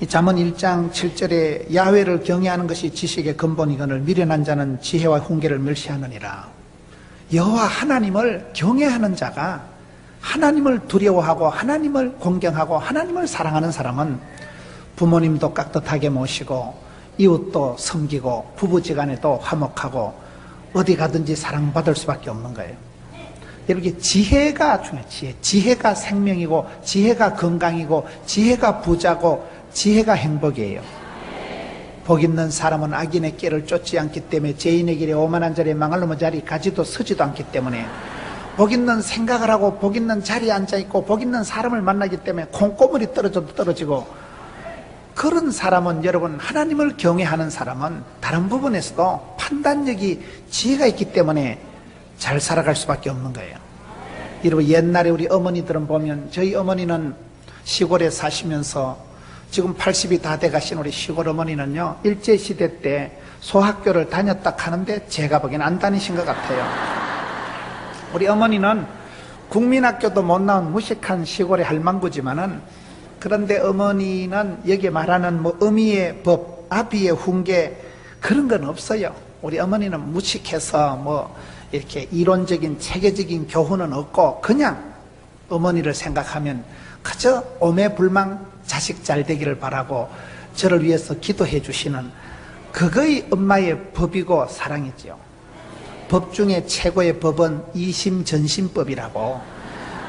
이 잠언 1장 7절에 야훼를 경외하는 것이 지식의 근본이거늘 미련한 자는 지혜와 훈계를 멸시하느니라. 여호와 하나님을 경외하는 자가, 하나님을 두려워하고 하나님을 공경하고 하나님을 사랑하는 사람은 부모님도 깍듯하게 모시고 이웃도 섬기고 부부지간에도 화목하고 어디 가든지 사랑받을 수밖에 없는 거예요. 여러분, 지혜가 중요해요. 지혜가 생명이고 지혜가 건강이고 지혜가 부자고 지혜가 행복이에요. 복 있는 사람은 악인의 꾀를 쫓지 않기 때문에 죄인의 길에 오만한 자리에 망할 놈의 자리 가지도 서지도 않기 때문에 복 있는 생각을 하고 복 있는 자리에 앉아있고 복 있는 사람을 만나기 때문에 콩고물이 떨어져도 떨어지고, 그런 사람은, 여러분, 하나님을 경외하는 사람은 다른 부분에서도 판단력이, 지혜가 있기 때문에 잘 살아갈 수밖에 없는 거예요. 여러분, 옛날에 우리 어머니들은 보면, 저희 어머니는 시골에 사시면서 지금 80이 다 돼가신 우리 시골 어머니는요, 일제시대 때 소학교를 다녔다 하는데 제가 보기엔 안 다니신 것 같아요. 우리 어머니는 국민학교도 못 나온 무식한 시골의 할망구지만은, 그런데 어머니는 여기 말하는 뭐 어미의 법, 아비의 훈계, 그런 건 없어요. 우리 어머니는 무식해서 뭐 이렇게 이론적인 체계적인 교훈은 없고, 그냥 어머니를 생각하면 그저 오매불망 자식 잘 되기를 바라고 저를 위해서 기도해 주시는, 그거의 엄마의 법이고 사랑이지요. 법 중에 최고의 법은 이심전심법이라고,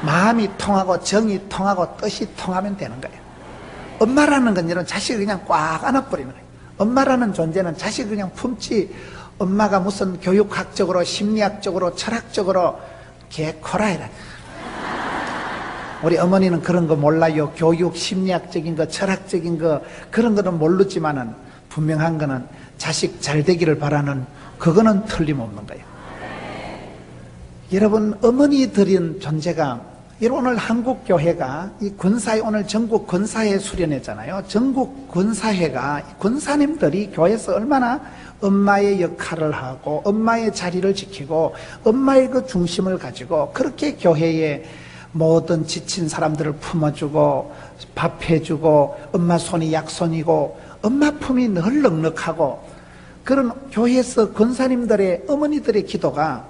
마음이 통하고 정이 통하고 뜻이 통하면 되는 거예요. 엄마라는 건 이런 자식을 그냥 꽉 안아버리는 거예요. 엄마라는 존재는 자식을 그냥 품지, 엄마가 무슨 교육학적으로 심리학적으로 철학적으로 개코라해라. 우리 어머니는 그런 거 몰라요. 교육 심리학적인 거 철학적인 거 그런 거는 모르지만은 분명한 거는 자식 잘 되기를 바라는, 그거는 틀림없는 거예요. 여러분, 어머니들인 존재가, 여러분, 오늘 한국교회가 이 군사회, 오늘 전국 군사회 수련회잖아요. 전국 군사회가, 군사님들이 교회에서 얼마나 엄마의 역할을 하고 엄마의 자리를 지키고 엄마의 그 중심을 가지고 그렇게 교회에 모든 지친 사람들을 품어주고 밥해주고 엄마 손이 약손이고 엄마 품이 늘 넉넉하고, 그런 교회에서 권사님들의, 어머니들의 기도가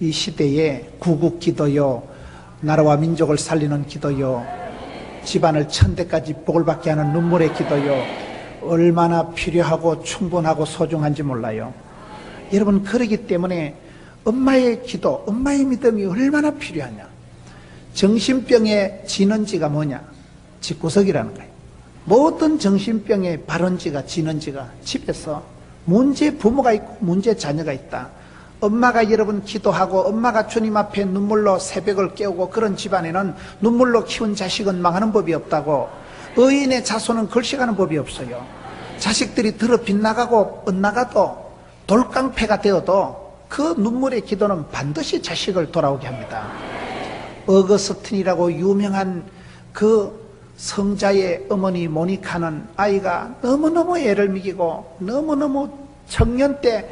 이 시대에 구국기도요, 나라와 민족을 살리는 기도요, 집안을 천대까지 복을 받게 하는 눈물의 기도요, 얼마나 필요하고 충분하고 소중한지 몰라요. 여러분, 그러기 때문에 엄마의 기도, 엄마의 믿음이 얼마나 필요하냐. 정신병의 진원지가 뭐냐? 집구석이라는 거예요. 모든 정신병의 발원지가, 진원지가 집에서 문제 부모가 있고 문제 자녀가 있다. 엄마가 여러분 기도하고 엄마가 주님 앞에 눈물로 새벽을 깨우고 그런 집안에는 눈물로 키운 자식은 망하는 법이 없다고, 의인의 자손은 걸식하는 법이 없어요. 자식들이 들어 빗나가고 엇나가도 돌깡패가 되어도 그 눈물의 기도는 반드시 자식을 돌아오게 합니다. 어거스틴이라고 유명한 그 성자의 어머니 모니카는 아이가 너무너무 애를 먹이고 너무너무 청년 때,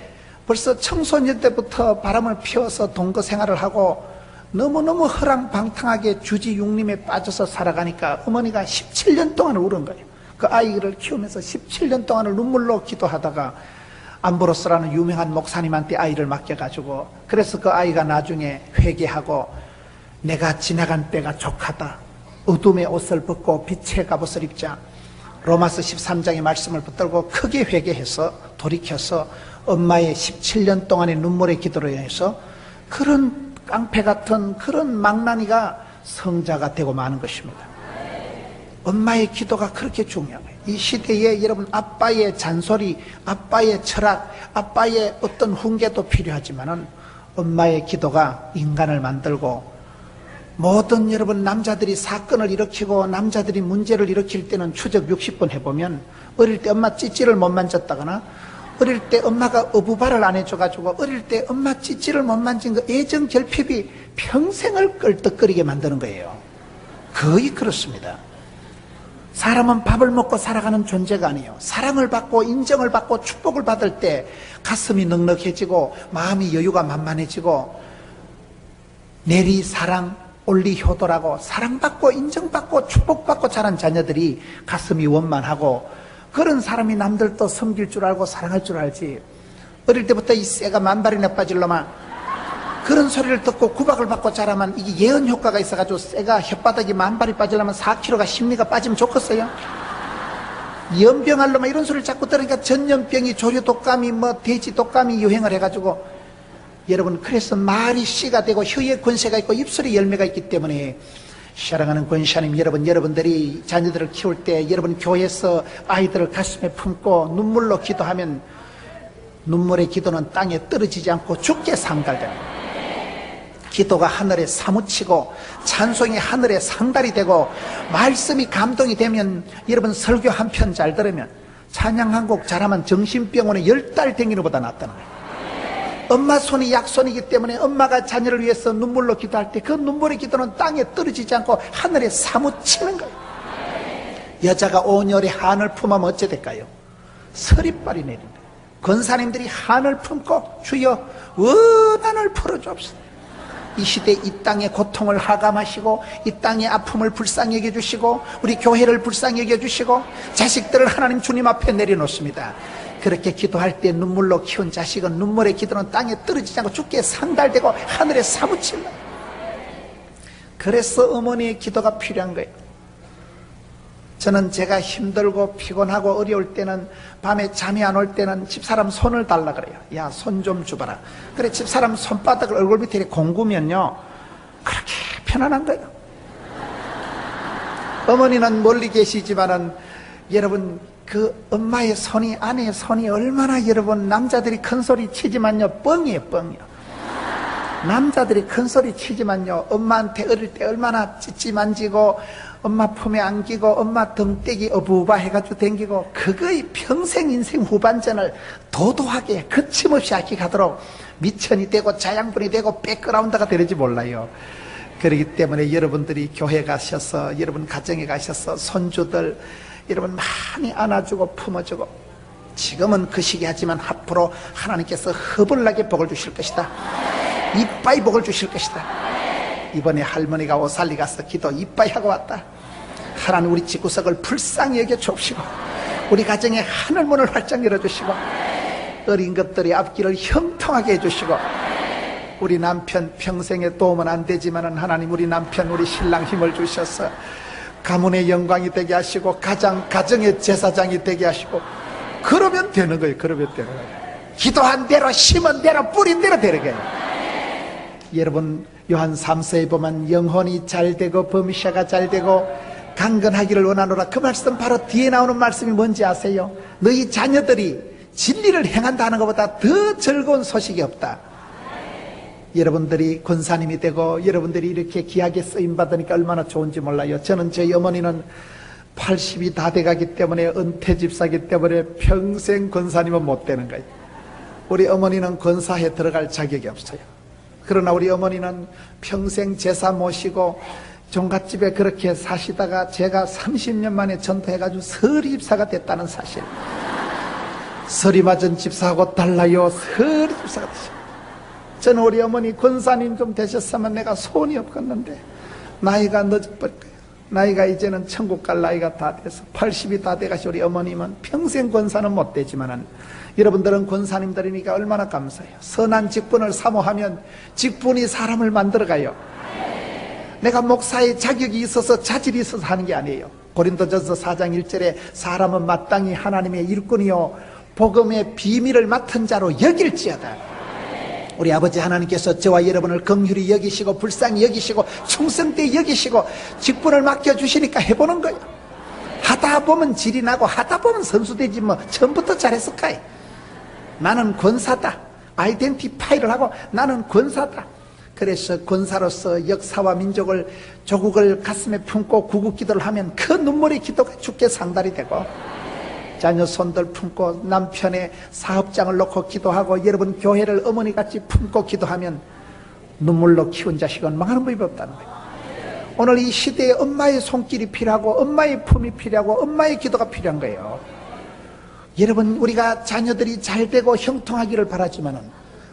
벌써 청소년 때부터 바람을 피워서 동거 생활을 하고 너무너무 허랑방탕하게 주지육림에 빠져서 살아가니까 어머니가 17년 동안을 울은 거예요. 그 아이를 키우면서 17년 동안을 눈물로 기도하다가 암브로스라는 유명한 목사님한테 아이를 맡겨가지고, 그래서 그 아이가 나중에 회개하고 내가 지나간 때가 족하다, 어둠의 옷을 벗고 빛의 갑옷을 입자, 로마서 13장의 말씀을 붙들고 크게 회개해서 돌이켜서 엄마의 17년 동안의 눈물의 기도로 인해서 그런 깡패 같은 그런 망나니가 성자가 되고 마는 것입니다. 엄마의 기도가 그렇게 중요한 거예요. 이 시대에 여러분, 아빠의 잔소리, 아빠의 철학, 아빠의 어떤 훈계도 필요하지만은 엄마의 기도가 인간을 만들고, 모든 여러분 남자들이 사건을 일으키고 남자들이 문제를 일으킬 때는 추적 60번 해보면, 어릴 때 엄마 찌찌를 못 만졌다거나, 어릴 때 엄마가 어부발을 안 해줘가지고 어릴 때 엄마 찌찌를 못 만진 그 애정 결핍이 평생을 껄떡거리게 만드는 거예요. 거의 그렇습니다. 사람은 밥을 먹고 살아가는 존재가 아니에요. 사랑을 받고 인정을 받고 축복을 받을 때 가슴이 넉넉해지고 마음이 여유가 만만해지고 내리 사랑, 올리 효도라고 사랑받고 인정받고 축복받고 자란 자녀들이 가슴이 원만하고 그런 사람이 남들도 섬길 줄 알고 사랑할 줄 알지. 어릴 때부터 이 쇠가 만발이나 빠질 놈아, 그런 소리를 듣고 구박을 받고 자라면 이게 예언 효과가 있어가지고 쇠가 혓바닥이 만발이 빠지려면 4kg가 심리가 빠지면 좋겠어요? 연병할 놈아 이런 소리를 자꾸 들으니까 전염병이 조류 독감이 뭐 돼지 독감이 유행을 해가지고 여러분, 그래서 말이 씨가 되고 혀에 권세가 있고 입술에 열매가 있기 때문에 사랑하는 권사님 여러분, 여러분들이 자녀들을 키울 때 여러분 교회에서 아이들을 가슴에 품고 눈물로 기도하면 눈물의 기도는 땅에 떨어지지 않고 죽게 상달됩니다. 기도가 하늘에 사무치고 찬송이 하늘에 상달이 되고 말씀이 감동이 되면 여러분 설교 한 편 잘 들으면 찬양 한 곡 잘하면 정신병원에 10달 댕기는 것보다 낫다는 거예요. 엄마 손이 약손이기 때문에 엄마가 자녀를 위해서 눈물로 기도할 때 그 눈물의 기도는 땅에 떨어지지 않고 하늘에 사무치는 거예요. 여자가 온열에 한을 품으면 어째 될까요? 서리빨이 내린다. 권사님들이 한을 품고 주여 원한을 풀어주옵소서. 이 시대 이 땅의 고통을 하감하시고 이 땅의 아픔을 불쌍히 여겨주시고 우리 교회를 불쌍히 여겨주시고 자식들을 하나님 주님 앞에 내려놓습니다. 그렇게 기도할 때 눈물로 키운 자식은 눈물의 기도는 땅에 떨어지지 않고 죽게 상달되고 하늘에 사무친다. 그래서 어머니의 기도가 필요한 거예요. 저는 제가 힘들고 피곤하고 어려울 때는 밤에 잠이 안 올 때는 집사람 손을 달라 그래요. 야, 손 좀 줘봐라. 그래 집사람 손바닥을 얼굴 밑에 공구면요 그렇게 편안한 거예요. 어머니는 멀리 계시지만은 여러분 그 엄마의 손이 아내의 손이 얼마나 여러분 남자들이 큰 소리 치지만요 뻥이에요, 뻥이요. 남자들이 큰 소리 치지만요 엄마한테 어릴 때 얼마나 찌찌 만지고 엄마 품에 안기고 엄마 등떼기 어부바 해가지고 댕기고 그거의 평생 인생 후반전을 도도하게 거침없이 아껴가도록 미천이 되고 자양분이 되고 백그라운드가 되는지 몰라요. 그렇기 때문에 여러분들이 교회 가셔서 여러분 가정에 가셔서 손주들 여러분 많이 안아주고 품어주고 지금은 그 시기 하지만 앞으로 하나님께서 허벌나게 복을 주실 것이다. 이빠이 복을 주실 것이다. 이번에 할머니가 오살리 가서 기도 이빠이 하고 왔다. 하나님 우리 집구석을 불쌍히 여겨 주옵시고 우리 가정에 하늘문을 활짝 열어주시고 어린 것들의 앞길을 형통하게 해주시고 우리 남편 평생에 도움은 안 되지만 하나님 우리 남편 우리 신랑 힘을 주셔서 가문의 영광이 되게 하시고 가정의 제사장이 되게 하시고 그러면 되는 거예요. 그러면 되는 거예요. 기도한 대로 심은 대로 뿌린 대로 되는 거예요. 여러분 요한 3서에 보면 영혼이 잘되고 범샤가 잘되고 강건하기를 원하노라. 그 말씀 바로 뒤에 나오는 말씀이 뭔지 아세요? 너희 자녀들이 진리를 행한다는 것보다 더 즐거운 소식이 없다. 여러분들이 권사님이 되고 여러분들이 이렇게 귀하게 쓰임받으니까 얼마나 좋은지 몰라요. 저는 저희 어머니는 80이 다 돼가기 때문에 은퇴 집사기 때문에 평생 권사님은 못 되는 거예요. 우리 어머니는 권사에 들어갈 자격이 없어요. 그러나 우리 어머니는 평생 제사 모시고 종갓집에 그렇게 사시다가 제가 30년 만에 전도해가지고 서리 집사가 됐다는 사실. 서리 맞은 집사하고 달라요. 서리 집사가 되셨어요. 저는 우리 어머니 권사님 좀 되셨으면 내가 소원이 없겠는데 나이가 늦어버릴 거예요. 나이가 이제는 천국 갈 나이가 다 돼서 80이 다 돼가시 우리 어머님은 평생 권사는 못 되지만은 여러분들은 권사님들이니까 얼마나 감사해요. 선한 직분을 사모하면 직분이 사람을 만들어가요. 내가 목사의 자격이 있어서 자질이 있어서 하는 게 아니에요. 고린도전서 4장 1절에 사람은 마땅히 하나님의 일꾼이요 복음의 비밀을 맡은 자로 여길지어다. 우리 아버지 하나님께서 저와 여러분을 긍휼히 여기시고 불쌍히 여기시고 충성되이 여기시고 직분을 맡겨주시니까 해보는 거예요. 하다 보면 질이 나고 하다 보면 선수되지 뭐 처음부터 잘했을까요? 나는 권사다. 아이덴티파이를 하고 나는 권사다. 그래서 권사로서 역사와 민족을 조국을 가슴에 품고 구국기도를 하면 그 눈물의 기도가 주께 상달이 되고 자녀 손들 품고 남편의 사업장을 놓고 기도하고 여러분 교회를 어머니같이 품고 기도하면 눈물로 키운 자식은 망하는 법이 없다는 거예요. 오늘 이 시대에 엄마의 손길이 필요하고 엄마의 품이 필요하고 엄마의 기도가 필요한 거예요. 여러분 우리가 자녀들이 잘되고 형통하기를 바라지만은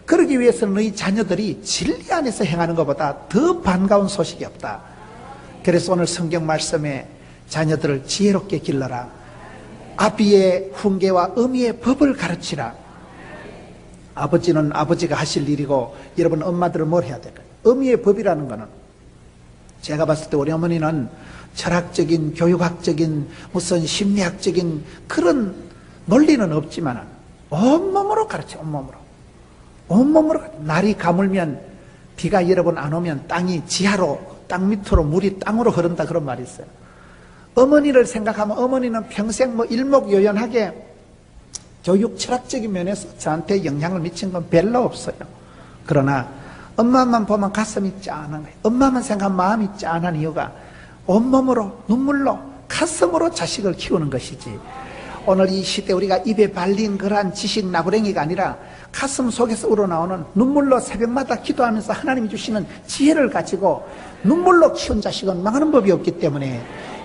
그러기 위해서는 너희 자녀들이 진리 안에서 행하는 것보다 더 반가운 소식이 없다. 그래서 오늘 성경 말씀에 자녀들을 지혜롭게 길러라. 아비의 훈계와 어미의 법을 가르치라. 아버지는 아버지가 하실 일이고 여러분 엄마들은 뭘 해야 될까요? 어미의 법이라는 거는 제가 봤을 때 우리 어머니는 철학적인 교육학적인 무슨 심리학적인 그런 논리는 없지만 온몸으로 가르쳐. 온몸으로 날이 가물면 비가 여러 번 안 오면 땅이 지하로 땅 밑으로 물이 땅으로 흐른다 그런 말이 있어요. 어머니를 생각하면 어머니는 평생 일목요연하게 교육 철학적인 면에서 저한테 영향을 미친 건 별로 없어요. 그러나 엄마만 보면 가슴이 짠한 거예요. 엄마만 생각하면 마음이 짠한 이유가 온몸으로 눈물로 가슴으로 자식을 키우는 것이지, 오늘 이 시대 우리가 입에 발린 그러한 지식 나부랭이가 아니라 가슴 속에서 우러나오는 눈물로 새벽마다 기도하면서 하나님이 주시는 지혜를 가지고 눈물로 키운 자식은 망하는 법이 없기 때문에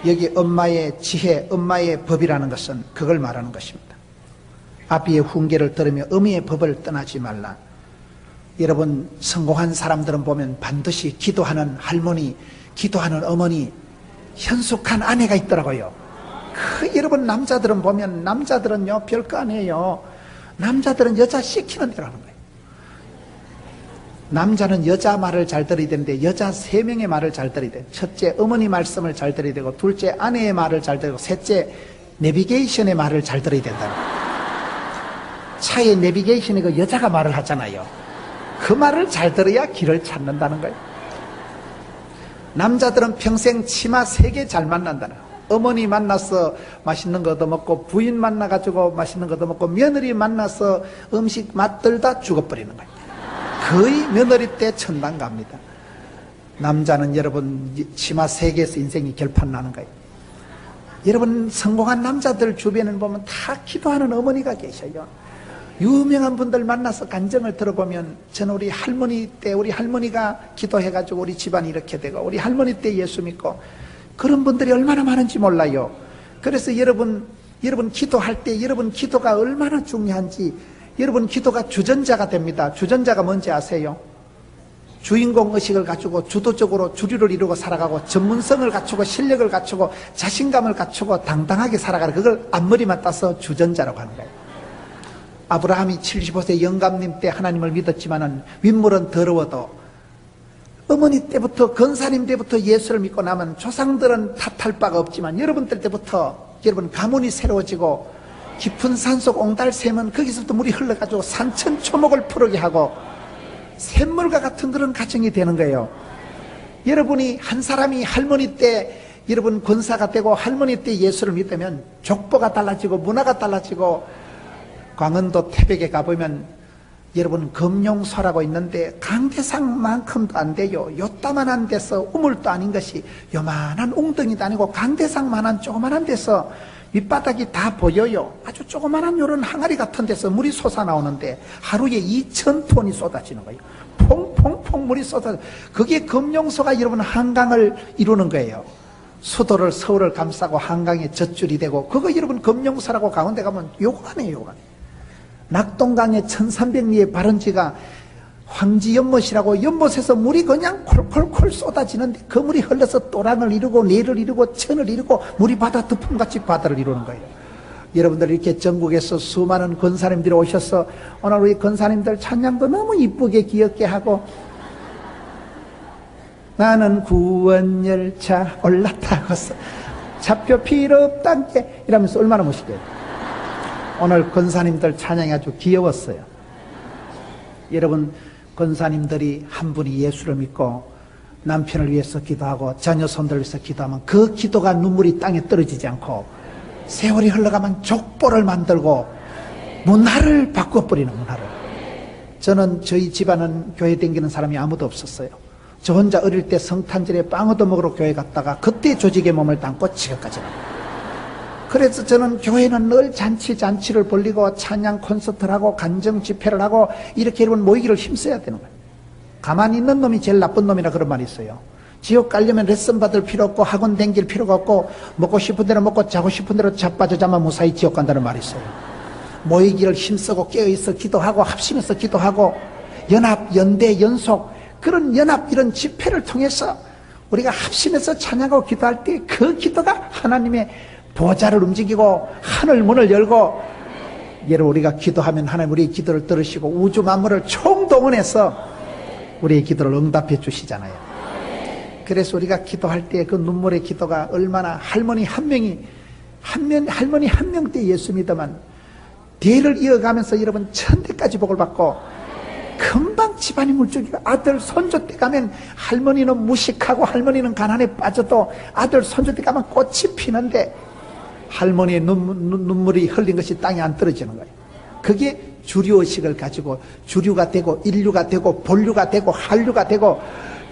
여기 엄마의 지혜, 엄마의 법이라는 것은 그걸 말하는 것입니다. 아비의 훈계를 들으며 어미의 법을 떠나지 말라. 여러분 성공한 사람들은 보면 반드시 기도하는 할머니, 기도하는 어머니, 현숙한 아내가 있더라고요. 여러분 남자들은 보면 남자들은요 별거 아니에요. 남자들은 여자 시키는 대로 하는 거예요. 남자는 여자 말을 잘 들어야 되는데 여자 3명의 말을 잘 들어야 돼요. 첫째 어머니 말씀을 잘 들어야 되고, 둘째 아내의 말을 잘 들어야 되고, 셋째 내비게이션의 말을 잘 들어야 된다. 차의 내비게이션에 그 여자가 말을 하잖아요. 그 말을 잘 들어야 길을 찾는다는 거예요. 남자들은 평생 치마 3개 잘 만난다는 거예요. 어머니 만나서 맛있는 거 얻어먹고, 부인 만나가지고 맛있는 거 얻어먹고, 며느리 만나서 음식 맛들다 죽어버리는 거예요. 거의 며느리 때 천당 갑니다. 남자는 여러분 치마 3개에서 인생이 결판 나는 거예요. 여러분 성공한 남자들 주변에 보면 다 기도하는 어머니가 계셔요. 유명한 분들 만나서 간증을 들어보면, 저는 우리 할머니 때 우리 할머니가 기도해가지고 우리 집안이 이렇게 되고, 우리 할머니 때 예수 믿고, 그런 분들이 얼마나 많은지 몰라요. 그래서 여러분 기도할 때 여러분 기도가 얼마나 중요한지, 여러분 기도가 주전자가 됩니다. 주전자가 뭔지 아세요? 주인공 의식을 갖추고 주도적으로 주류를 이루고 살아가고, 전문성을 갖추고 실력을 갖추고 자신감을 갖추고 당당하게 살아가는, 그걸 앞머리만 따서 주전자라고 하는 거예요. 아브라함이 75세 영감님 때 하나님을 믿었지만은 윗물은 더러워도 어머니 때부터 건사님 때부터 예수를 믿고 나면 조상들은 탓할 바가 없지만 여러분들 때부터 여러분 가문이 새로워지고 깊은 산속 옹달 새면 거기서부터 물이 흘러가지고 산천초목을 푸르게 하고 샘물과 같은 그런 가정이 되는 거예요. 여러분이 한 사람이 할머니 때 여러분 권사가 되고 할머니 때 예수를 믿으면 족보가 달라지고 문화가 달라지고, 광원도 태백에 가보면 여러분 금룡소라고 있는데 강대상만큼도 안 돼요. 요따만한 데서 우물도 아닌 것이 요만한 웅덩이도 아니고 강대상만한 조그만한 데서 밑바닥이 다 보여요. 아주 조그만한 요런 항아리 같은 데서 물이 솟아나오는데 하루에 2,000톤이 쏟아지는 거예요. 퐁퐁퐁 물이 쏟아져. 그게 금룡소가 여러분 한강을 이루는 거예요. 수도를 서울을 감싸고 한강의 젖줄이 되고, 그거 여러분 금룡소라고 강원대 가면 요거하네요. 요거하네. 낙동강의 1300리의 발원지가 황지연못이라고, 연못에서 물이 그냥 콜콜콜 쏟아지는데 그 물이 흘러서 또랑을 이루고 내를 이루고 천을 이루고 물이 바다 덮음같이 바다를 이루는 거예요. 여러분들 이렇게 전국에서 수많은 권사님들이 오셔서 오늘 우리 권사님들 찬양도 너무 이쁘게 귀엽게 하고, 나는 구원열차 올라타고서 차표 필요 없단게 이러면서 얼마나 멋있게요. 오늘 권사님들 찬양이 아주 귀여웠어요. 여러분 권사님들이 한 분이 예수를 믿고 남편을 위해서 기도하고 자녀 손들을 위해서 기도하면 그 기도가 눈물이 땅에 떨어지지 않고 세월이 흘러가면 족보를 만들고 문화를 바꿔버리는, 문화를. 저는 저희 집안은 교회 다니는 사람이 아무도 없었어요. 저 혼자 어릴 때 성탄절에 빵 얻어먹으러 교회 갔다가 그때 조직의 몸을 담고 지금까지 나요. 그래서 저는 교회는 늘 잔치를 벌리고 찬양 콘서트를 하고 간정 집회를 하고 이렇게 여러분 모이기를 힘써야 되는 거예요. 가만히 있는 놈이 제일 나쁜 놈이라 그런 말이 있어요. 지옥 가려면 레슨 받을 필요 없고 학원 다닐 필요가 없고 먹고 싶은 대로 먹고 자고 싶은 대로 자빠져 자면 무사히 지옥 간다는 말이 있어요. 모이기를 힘쓰고 깨어있어 기도하고 합심해서 기도하고 연합, 연대, 연속 그런 연합 이런 집회를 통해서 우리가 합심해서 찬양하고 기도할 때 그 기도가 하나님의 보좌를 움직이고 하늘 문을 열고, 여러분 우리가 기도하면 하나님 우리의 기도를 들으시고 우주 만물을 총동원해서 우리의 기도를 응답해 주시잖아요. 그래서 우리가 기도할 때 그 눈물의 기도가 얼마나, 할머니 한 명 때 예수 믿으면 대를 이어가면서 여러분 천대까지 복을 받고, 금방 집안이 물줄기가, 아들 손주 때 가면 할머니는 무식하고 할머니는 가난에 빠져도 아들 손주 때 가면 꽃이 피는데 할머니의 눈물이 흘린 것이 땅에 안 떨어지는 거예요. 그게 주류의식을 가지고 주류가 되고 인류가 되고 본류가 되고 한류가 되고,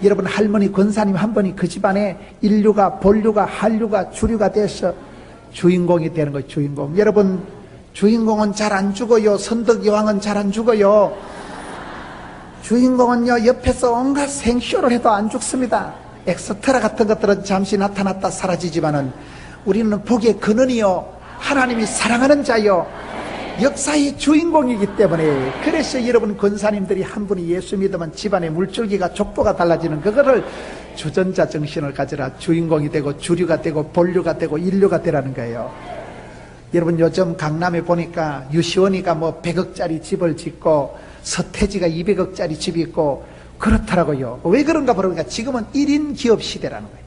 여러분 할머니 권사님 한 분이 그 집안에 인류가 본류가 한류가 주류가 돼서 주인공이 되는 거예요. 주인공. 여러분 주인공은 잘 안 죽어요. 선덕여왕은 잘 안 죽어요. 주인공은요 옆에서 온갖 생쇼를 해도 안 죽습니다. 엑스트라 같은 것들은 잠시 나타났다 사라지지만은 우리는 복의 근원이요 하나님이 사랑하는 자요 역사의 주인공이기 때문에, 그래서 여러분 권사님들이 한 분이 예수 믿으면 집안의 물줄기가 족보가 달라지는, 그거를 주전자 정신을 가지라 주인공이 되고 주류가 되고 본류가 되고 인류가 되라는 거예요. 여러분 요즘 강남에 보니까 유시원이가 뭐 100억짜리 집을 짓고 서태지가 200억짜리 집이 있고 그렇더라고요. 왜 그런가 보니까 지금은 1인 기업 시대라는 거예요.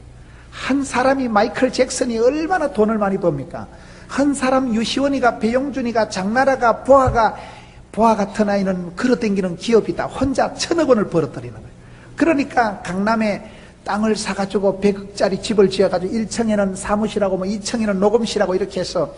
한 사람이, 마이클 잭슨이 얼마나 돈을 많이 법니까? 한 사람, 유시원이가, 배용준이가, 장나라가, 보아 같은 아이는 걸어다니는 기업이다. 혼자 1000억 원을 벌어들이는 거예요. 그러니까 강남에 땅을 사가지고 100억짜리 집을 지어가지고 1층에는 사무실하고 뭐 2층에는 녹음실하고 이렇게 해서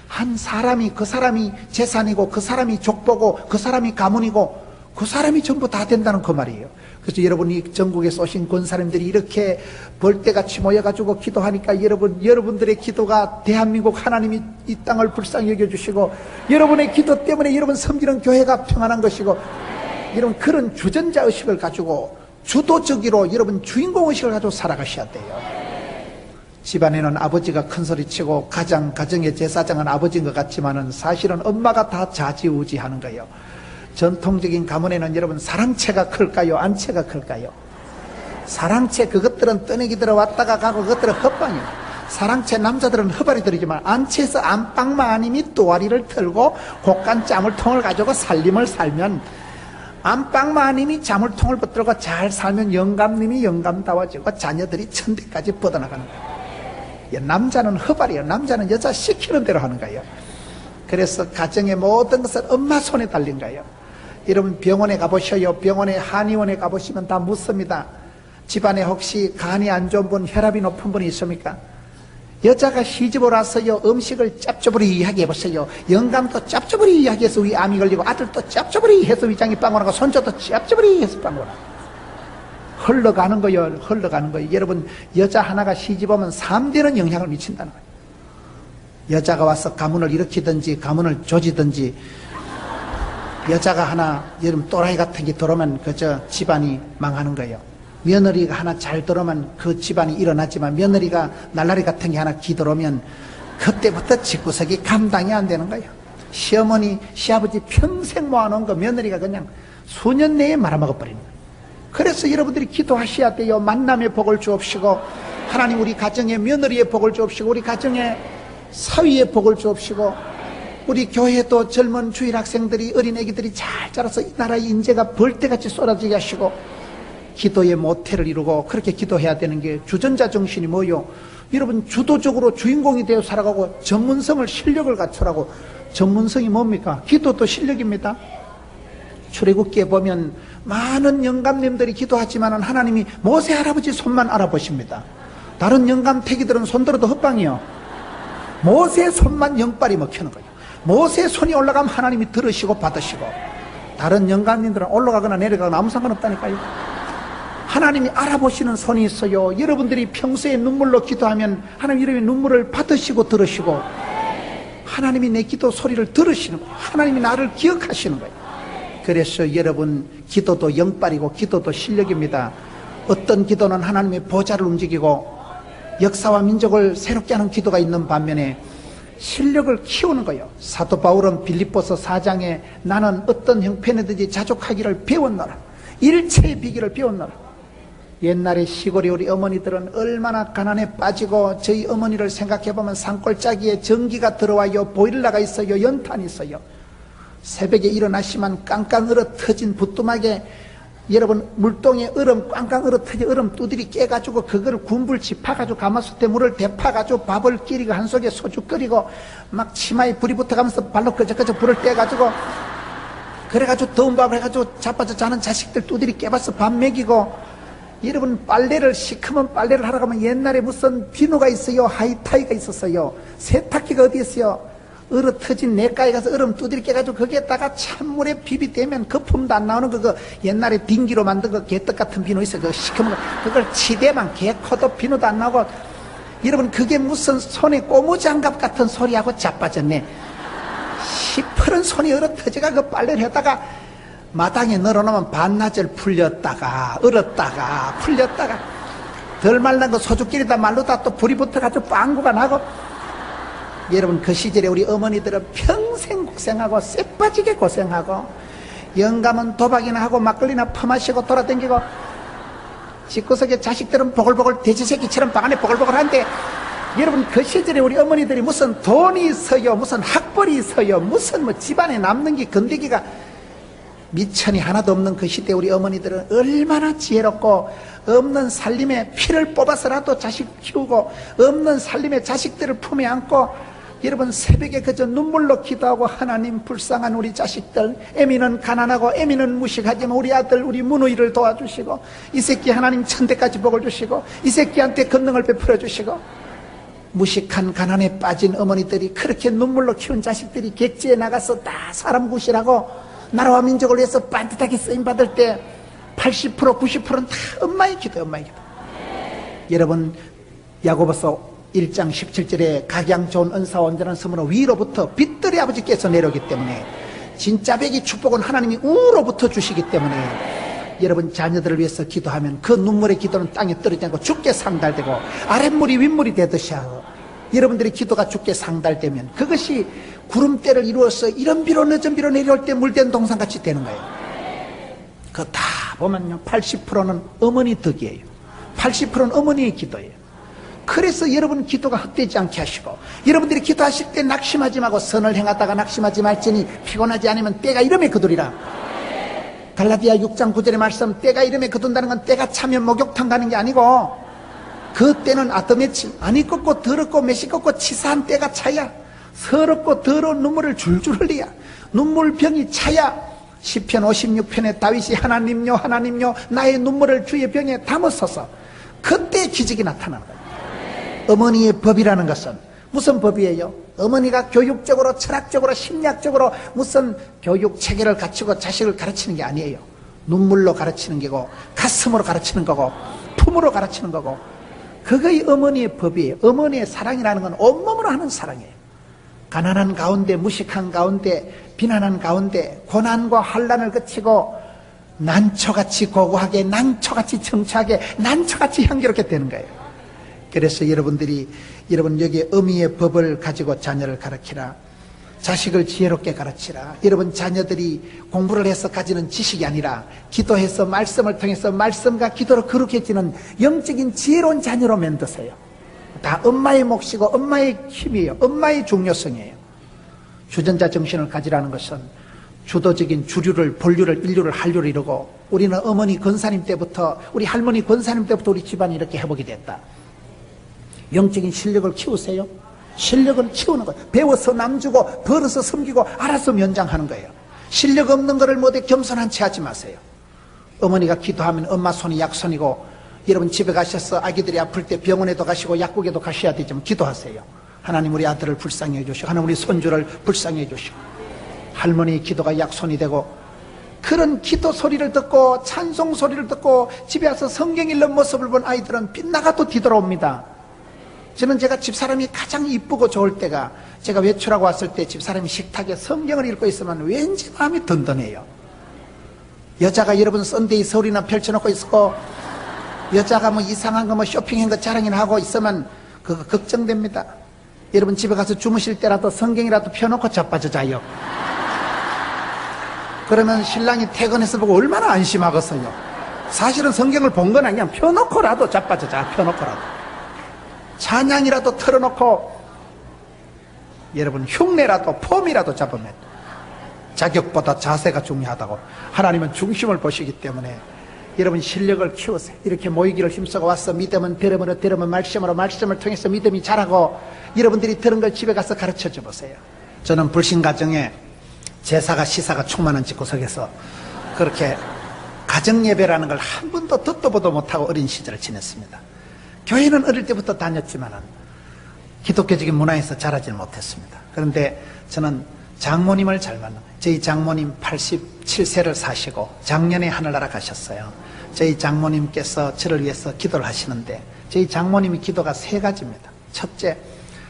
한 사람이, 그 사람이 재산이고 그 사람이 족보고 그 사람이 가문이고 그 사람이 전부 다 된다는 그 말이에요. 그래서 여러분이 전국에서 오신 권사님들이 이렇게 벌떼같이 모여가지고 기도하니까 여러분들의 기도가 대한민국 하나님이 이 땅을 불쌍히 여겨주시고, 여러분의 기도 때문에 여러분 섬기는 교회가 평안한 것이고, 여러분 그런 주전자 의식을 가지고 주도적으로 여러분 주인공 의식을 가지고 살아가셔야 돼요. 집안에는 아버지가 큰소리치고 가정의 제사장은 아버지인 것 같지만은 사실은 엄마가 다 좌지우지하는 거예요. 전통적인 가문에는 여러분 사랑채가 클까요? 안채가 클까요? 사랑채, 그것들은 떠내기 들어왔다가 가고 그것들은 헛방이에요. 사랑채 남자들은 허발이 들이지만 안채에서 안방마님이 또아리를 털고 곡간 자물통을 가지고 살림을 살면, 안방마님이 자물통을 붙들고 잘 살면 영감님이 영감다워지고 자녀들이 천대까지 뻗어나가는 거예요. 남자는 허발이에요. 남자는 여자 시키는 대로 하는 거예요. 그래서 가정의 모든 것은 엄마 손에 달린 거예요. 여러분 병원에 가보셔요. 병원에 한의원에 가보시면 다 묻습니다. 집안에 혹시 간이 안 좋은 분, 혈압이 높은 분이 있습니까? 여자가 시집을 와서요 음식을 짭조부리하게 해보세요. 영감도 짭조부리하게 해서 위 암이 걸리고, 아들도 짭조부리 해서 위장이 빵원하고, 손주도 짭조부리 해서 빵원하고, 흘러가는 거예요. 흘러가는 거예요. 여러분 여자 하나가 시집 오면 3대는 영향을 미친다는 거예요. 여자가 와서 가문을 일으키든지 가문을 조지든지, 여자가 하나 여러분 또라이 같은 게 들어오면 그저 집안이 망하는 거예요. 며느리가 하나 잘 들어오면 그 집안이 일어나지만, 며느리가 날라리 같은 게 하나 기들어오면 그때부터 집구석이 감당이 안 되는 거예요. 시어머니 시아버지 평생 모아놓은 거 며느리가 그냥 수년 내에 말아먹어버리는 거예요. 그래서 여러분들이 기도하셔야 돼요. 만남의 복을 주옵시고, 하나님 우리 가정에 며느리의 복을 주옵시고, 우리 가정에 사위의 복을 주옵시고, 우리 교회도 젊은 주일 학생들이, 어린애기들이 잘 자라서 이 나라의 인재가 벌떼같이 쏟아지게 하시고, 기도의 모태를 이루고 그렇게 기도해야 되는 게 주전자 정신이 뭐요? 여러분 주도적으로 주인공이 되어 살아가고 전문성을, 실력을 갖추라고. 전문성이 뭡니까? 기도도 실력입니다. 출애굽기에 보면 많은 영감님들이 기도하지만 하나님이 모세 할아버지 손만 알아보십니다. 다른 영감 태기들은 손들어도 헛방이요. 모세 손만 영빨이 먹히는 거예요. 모세 손이 올라가면 하나님이 들으시고 받으시고, 다른 영감님들은 올라가거나 내려가거나 아무 상관없다니까요. 하나님이 알아보시는 손이 있어요. 여러분들이 평소에 눈물로 기도하면 하나님 이름의 눈물을 받으시고 들으시고, 하나님이 내 기도 소리를 들으시는 거예요. 하나님이 나를 기억하시는 거예요. 그래서 여러분 기도도 영빨이고 기도도 실력입니다. 어떤 기도는 하나님의 보좌를 움직이고 역사와 민족을 새롭게 하는 기도가 있는 반면에, 실력을 키우는 거예요. 사도 바울은 빌립보서 4장에 나는 어떤 형편이든지 자족하기를 배웠노라. 일체의 비결을 배웠노라. 옛날에 시골에 우리 어머니들은 얼마나 가난에 빠지고 저희 어머니를 생각해보면 산골짜기에 전기가 들어와요. 보일러가 있어요. 연탄이 있어요. 새벽에 일어나시면 깡깡 얼어 터진 부뚜막에 여러분 물동에 얼음 꽝꽝 얼어 터진 얼음 두드리 깨가지고 그걸 군불 짚어가지고 가마솥에 물을 데파가지고 밥을 끼리고 한 속에 소주 끓이고 막 치마에 불이 붙어가면서 발로 끄적끄적 불을 떼가지고 그래가지고 더운 밥을 해가지고 자빠져 자는 자식들 두드리 깨봐서 밥 먹이고 여러분 빨래를 시커먼 빨래를 하러 가면 옛날에 무슨 비누가 있어요. 하이타이가 있었어요. 세탁기가 어디 있어요. 얼어 터진 냇가에 가서 얼음 두드리 깨가지고 거기에다가 찬물에 비비대면 거품도 안 나오는 그거 옛날에 빙기로 만든 거 개떡 같은 비누 있어요. 그거 시커먼 거 그걸 치대만 개코도 비누도 안 나오고 여러분 그게 무슨 손에 고무장갑 같은 소리하고 자빠졌네. 시퍼런 손이 얼어 터져가 그 빨래를 했다가 마당에 널어놓으면 반나절 풀렸다가 얼었다가 풀렸다가 덜 말란 거 소주끼리다 말로다 또 불이 붙어가지고 빵구가 나고 여러분 그 시절에 우리 어머니들은 평생 고생하고 쎄빠지게 고생하고 영감은 도박이나 하고 막걸리나 퍼마시고 돌아다니고 집구석에 자식들은 보글보글 돼지새끼처럼 방 안에 보글보글한데 여러분 그 시절에 우리 어머니들이 무슨 돈이 있어요 무슨 학벌이 있어요 무슨 뭐 집안에 남는 게 건더기가 미천이 하나도 없는 그 시대 우리 어머니들은 얼마나 지혜롭고 없는 살림에 피를 뽑아서라도 자식 키우고 없는 살림에 자식들을 품에 안고 여러분 새벽에 그저 눈물로 기도하고 하나님 불쌍한 우리 자식들 애미는 가난하고 애미는 무식하지만 우리 아들 우리 문우이를 도와주시고 이 새끼 하나님 천대까지 복을 주시고 이 새끼한테 권능을 베풀어 주시고 무식한 가난에 빠진 어머니들이 그렇게 눈물로 키운 자식들이 객지에 나가서 다 사람 구실하고 나라와 민족을 위해서 반듯하게 쓰임받을 때 80% 90%는 다 엄마의 기도 엄마의 기도. 여러분 야고보서 1장 17절에 각양 좋은 은사와 온전한 선물은 위로부터 빛들의 아버지께서 내려오기 때문에 진짜 백이 축복은 하나님이 우로부터 주시기 때문에 여러분 자녀들을 위해서 기도하면 그 눈물의 기도는 땅에 떨어지지 않고 주께 상달되고 아랫물이 윗물이 되듯이 하고 여러분들의 기도가 주께 상달되면 그것이 구름대를 이루어서 이런 비로 늦은 비로 내려올 때 물된 동산같이 되는 거예요. 그거 다 보면요 80%는 어머니 덕이에요. 80%는 어머니의 기도예요. 그래서 여러분 기도가 헛되지 않게 하시고 여러분들이 기도하실 때 낙심하지 말고 선을 행하다가 낙심하지 말지니 피곤하지 않으면 때가 이름에 거두리라. 갈라디아 6장 9절의 말씀 때가 이름에 거둔다는 건 때가 차면 목욕탕 가는 게 아니고 그 때는 아떠매치 아니 꺾고 더럽고 매시 꺾고 치사한 때가 차야 서럽고 더러운 눈물을 줄줄 흘리야 눈물병이 차야 시편 56편에 다윗이 하나님요 하나님요 나의 눈물을 주의 병에 담으소서 그때 기적이 나타나는 거예요. 어머니의 법이라는 것은 무슨 법이에요? 어머니가 교육적으로 철학적으로 심리학적으로 무슨 교육 체계를 갖추고 자식을 가르치는 게 아니에요. 눈물로 가르치는 게고 가슴으로 가르치는 거고 품으로 가르치는 거고 그거의 어머니의 법이에요. 어머니의 사랑이라는 건 온몸으로 하는 사랑이에요. 가난한 가운데 무식한 가운데 비난한 가운데 고난과 환난을 거치고 난초같이 고고하게 난초같이 청초하게 난초같이 향기롭게 되는 거예요. 그래서 여러분들이 여러분 여기 어미의 법을 가지고 자녀를 가르치라. 자식을 지혜롭게 가르치라. 여러분 자녀들이 공부를 해서 가지는 지식이 아니라 기도해서 말씀을 통해서 말씀과 기도로 거룩해지는 영적인 지혜로운 자녀로 만드세요. 다 엄마의 몫이고 엄마의 힘이에요. 엄마의 중요성이에요. 주전자 정신을 가지라는 것은 주도적인 주류를 본류를 인류를 한류를 이루고 우리는 어머니 권사님 때부터 우리 할머니 권사님 때부터 우리 집안이 이렇게 회복이 됐다. 영적인 실력을 키우세요. 실력을 키우는 거예요. 배워서 남주고 벌어서 섬기고 알아서 면장하는 거예요. 실력 없는 거를 못해 겸손한 채 하지 마세요. 어머니가 기도하면 엄마 손이 약손이고 여러분 집에 가셔서 아기들이 아플 때 병원에도 가시고 약국에도 가셔야 되지만 기도하세요. 하나님 우리 아들을 불쌍히 해주시고 하나님 우리 손주를 불쌍히 해주시고 할머니의 기도가 약손이 되고 그런 기도 소리를 듣고 찬송 소리를 듣고 집에 와서 성경 읽는 모습을 본 아이들은 빗나가도 뒤돌아옵니다. 저는 제가 집사람이 가장 이쁘고 좋을 때가 제가 외출하고 왔을 때 집사람이 식탁에 성경을 읽고 있으면 왠지 마음이 든든해요. 여자가 여러분 썬데이 서울이나 펼쳐놓고 있고 여자가 뭐 이상한 거 뭐 쇼핑한 거 자랑이나 하고 있으면 그거 걱정됩니다. 여러분 집에 가서 주무실 때라도 성경이라도 펴놓고 자빠져 자요. 그러면 신랑이 퇴근해서 보고 얼마나 안심하겠어요. 사실은 성경을 본 건 아니야. 펴놓고라도 자빠져 자. 펴놓고라도. 찬양이라도 틀어놓고 여러분 흉내라도 폼이라도 잡으면 자격보다 자세가 중요하다고 하나님은 중심을 보시기 때문에 여러분 실력을 키우세요. 이렇게 모이기를 힘쓰고 와서 믿음은 들으면 말씀을 통해서 믿음이 자라고 여러분들이 들은 걸 집에 가서 가르쳐 줘 보세요. 저는 불신가정에 제사가 시사가 충만한 집구석에서 그렇게 가정예배라는 걸 한 번도 듣도 보도 못하고 어린 시절을 지냈습니다. 교회는 어릴 때부터 다녔지만은 기독교적인 문화에서 자라지는 못했습니다. 그런데 저는 장모님을 잘 만난 거예요. 저희 장모님 87세를 사시고 작년에 하늘나라 가셨어요. 저희 장모님께서 저를 위해서 기도를 하시는데 저희 장모님의 기도가 세 가지입니다. 첫째,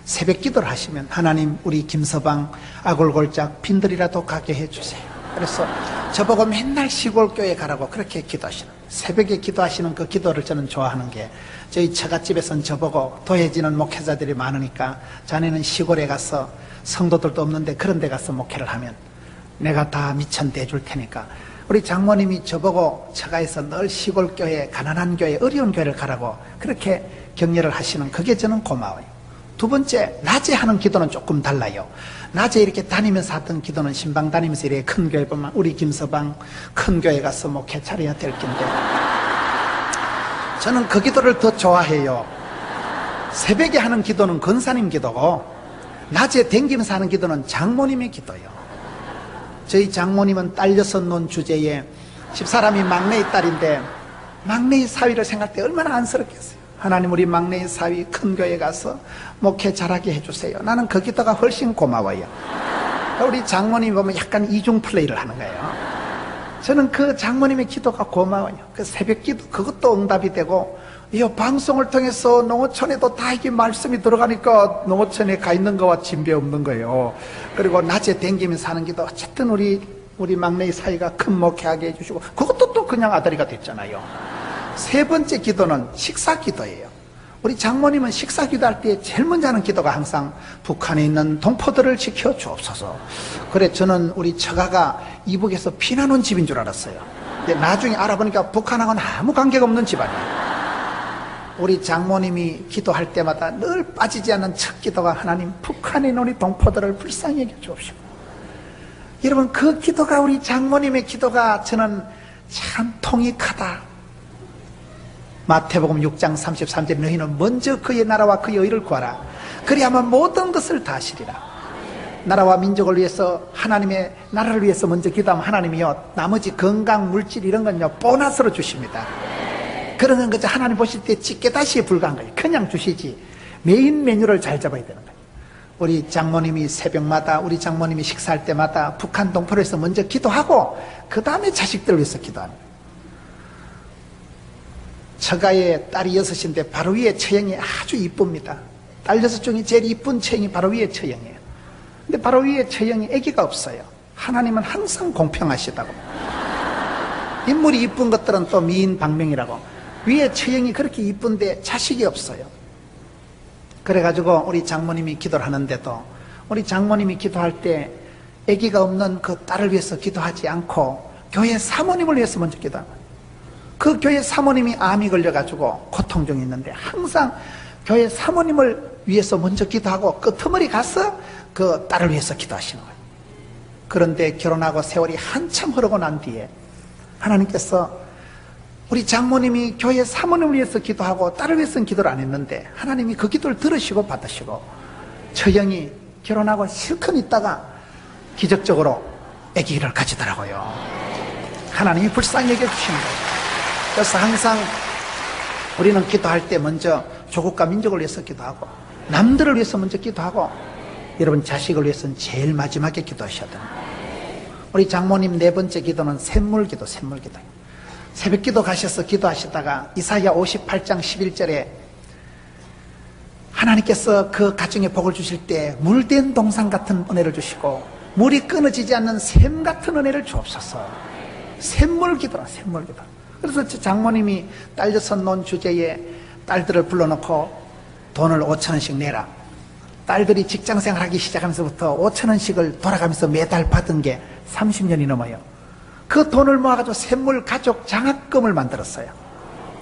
새벽 기도를 하시면 하나님 우리 김서방 아골골짝 빈들이라도 가게 해주세요. 그래서 저보고 맨날 시골교회 가라고 그렇게 기도하시는 거예요. 새벽에 기도하시는 그 기도를 저는 좋아하는 게 저희 처갓집에서는 저보고 도해지는 목회자들이 많으니까 자네는 시골에 가서 성도들도 없는데 그런 데 가서 목회를 하면 내가 다 미천 대줄 테니까 우리 장모님이 저보고 처가에서 늘 시골교회 가난한 교회 어려운 교회를 가라고 그렇게 격려를 하시는 그게 저는 고마워요. 두 번째, 낮에 하는 기도는 조금 달라요. 낮에 이렇게 다니면서 하던 기도는 신방 다니면서 이렇게 큰 교회 보면 우리 김서방 큰 교회 가서 목회 차려야 될 텐데 저는 그 기도를 더 좋아해요. 새벽에 하는 기도는 권사님 기도고 낮에 댕기면서 하는 기도는 장모님의 기도예요. 저희 장모님은 딸 여섯 논 주제에 집사람이 막내의 딸인데 막내의 사위를 생각할 때 얼마나 안쓰럽겠어요. 하나님 우리 막내의 사위 큰 교회 가서 목회 잘하게 해주세요. 나는 그 기도가 훨씬 고마워요. 우리 장모님 보면 약간 이중 플레이를 하는 거예요. 저는 그 장모님의 기도가 고마워요. 그 새벽 기도 그것도 응답이 되고 이 방송을 통해서 농어촌에도 다 이게 말씀이 들어가니까 농어촌에 가 있는 거와 진배 없는 거예요. 그리고 낮에 댕기면서 하는 기도 어쨌든 우리 막내의 사이가 큰 목회하게 해주시고 그것도 또 그냥 아다리가 됐잖아요. 세 번째 기도는 식사 기도예요. 우리 장모님은 식사 기도할 때 제일 먼저 하는 기도가 항상 북한에 있는 동포들을 지켜 주옵소서. 그래 저는 우리 처가가 이북에서 피난 온 집인 줄 알았어요. 근데 나중에 알아보니까 북한하고는 아무 관계가 없는 집안이에요. 우리 장모님이 기도할 때마다 늘 빠지지 않는 첫 기도가 하나님 북한에 있는 우리 동포들을 불쌍히 여겨 주옵시고. 여러분 그 기도가 우리 장모님의 기도가 저는 참 통익하다. 마태복음 6장 33절 너희는 먼저 그의 나라와 그의 의를 구하라. 그리하면 모든 것을 다 하시리라. 나라와 민족을 위해서 하나님의 나라를 위해서 먼저 기도하면 하나님이요 나머지 건강 물질 이런 건요 보너스로 주십니다. 그런 건 그저 하나님 보실 때 찌개다시에 불과한 거예요. 그냥 주시지 메인 메뉴를 잘 잡아야 되는 거예요. 우리 장모님이 새벽마다 우리 장모님이 식사할 때마다 북한 동포를 위해서 먼저 기도하고 그 다음에 자식들을 위해서 기도하는 거예요. 처가에 딸이 여섯인데 바로 위에 처형이 아주 이쁩니다. 딸 여섯 중에 제일 이쁜 처형이 바로 위에 처형이에요. 근데 바로 위에 처형이 아기가 없어요. 하나님은 항상 공평하시다고. 인물이 이쁜 것들은 또 미인 방명이라고. 위에 처형이 그렇게 이쁜데 자식이 없어요. 그래가지고 우리 장모님이 기도를 하는데도 우리 장모님이 기도할 때 아기가 없는 그 딸을 위해서 기도하지 않고 교회 사모님을 위해서 먼저 기도합니다. 그 교회 사모님이 암이 걸려가지고 고통 중에 있는데 항상 교회 사모님을 위해서 먼저 기도하고 끄트머리 가서 그 딸을 위해서 기도하시는 거예요. 그런데 결혼하고 세월이 한참 흐르고 난 뒤에 하나님께서 우리 장모님이 교회 사모님을 위해서 기도하고 딸을 위해서는 기도를 안 했는데 하나님이 그 기도를 들으시고 받으시고 처형이 결혼하고 실컷 있다가 기적적으로 아기를 가지더라고요. 하나님이 불쌍히 여겨주시는 거예요. 그래서 항상 우리는 기도할 때 먼저 조국과 민족을 위해서 기도하고 남들을 위해서 먼저 기도하고 여러분 자식을 위해서는 제일 마지막에 기도하셔야 됩니다. 우리 장모님 네 번째 기도는 샘물기도. 새벽기도 가셔서 기도하시다가 이사야 58장 11절에 하나님께서 그 가정에 복을 주실 때 물된 동산 같은 은혜를 주시고 물이 끊어지지 않는 샘 같은 은혜를 주옵소서. 샘물기도라. 그래서 장모님이 딸 여섯 논 주제에 딸들을 불러놓고 돈을 5,000원씩 내라. 딸들이 직장생활 하기 시작하면서부터 5,000원씩을 돌아가면서 매달 받은 게 30년이 넘어요. 그 돈을 모아가지고 샘물 가족 장학금을 만들었어요.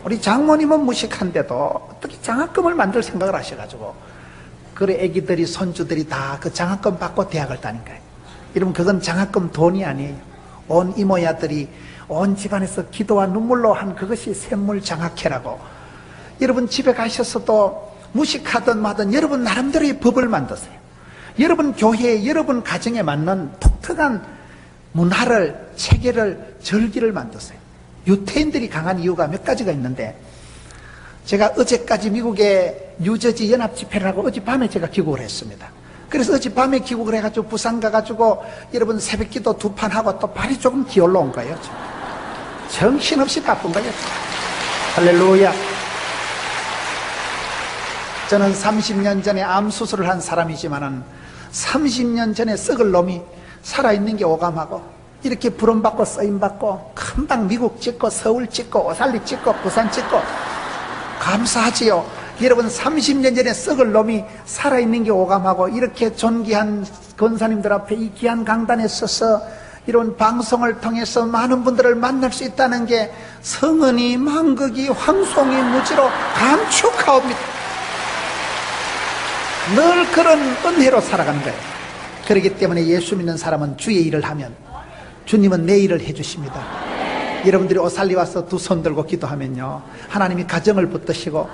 우리 장모님은 무식한데도 어떻게 장학금을 만들 생각을 하셔가지고, 그래 애기들이 손주들이 다 그 장학금 받고 대학을 다닌 거예요. 여러분, 그건 장학금 돈이 아니에요. 온 이모야들이 온 집안에서 기도와 눈물로 한 그것이 샘물 장학회라고. 여러분 집에 가셔서도 무식하든 마든 여러분 나름대로의 법을 만드세요. 여러분 교회에, 여러분 가정에 맞는 독특한 문화를, 체계를, 절기를 만드세요. 유태인들이 강한 이유가 몇 가지가 있는데, 제가 어제까지 미국의 뉴저지 연합집회를 하고 어젯밤에 제가 귀국을 했습니다. 그래서 어젯밤에 귀국을 해가지고 부산 가가지고 여러분 새벽기도 2판 하고 또 발이 조금 기울러 온 거예요. 정신없이 바쁜 거예요. 할렐루야. 저는 30년 전에 암 수술을 한 사람이지만은 30년 전에 썩을 놈이 살아있는 게 오감하고, 이렇게 부름받고 쓰임받고 금방 미국 찍고 서울 찍고 오살리 찍고 부산 찍고 감사하지요. 여러분 30년 전에 썩을 놈이 살아있는 게 오감하고, 이렇게 존귀한 권사님들 앞에 이 귀한 강단에 서서 이런 방송을 통해서 많은 분들을 만날 수 있다는 게 성은이 망극이 황송이 무지로 감축하옵니다. 늘 그런 은혜로 살아가는 거예요. 그렇기 때문에 예수 믿는 사람은 주의 일을 하면 주님은 내 일을 해주십니다. 여러분들이 오살리 와서 두 손 들고 기도하면요, 하나님이 가정을 붙드시고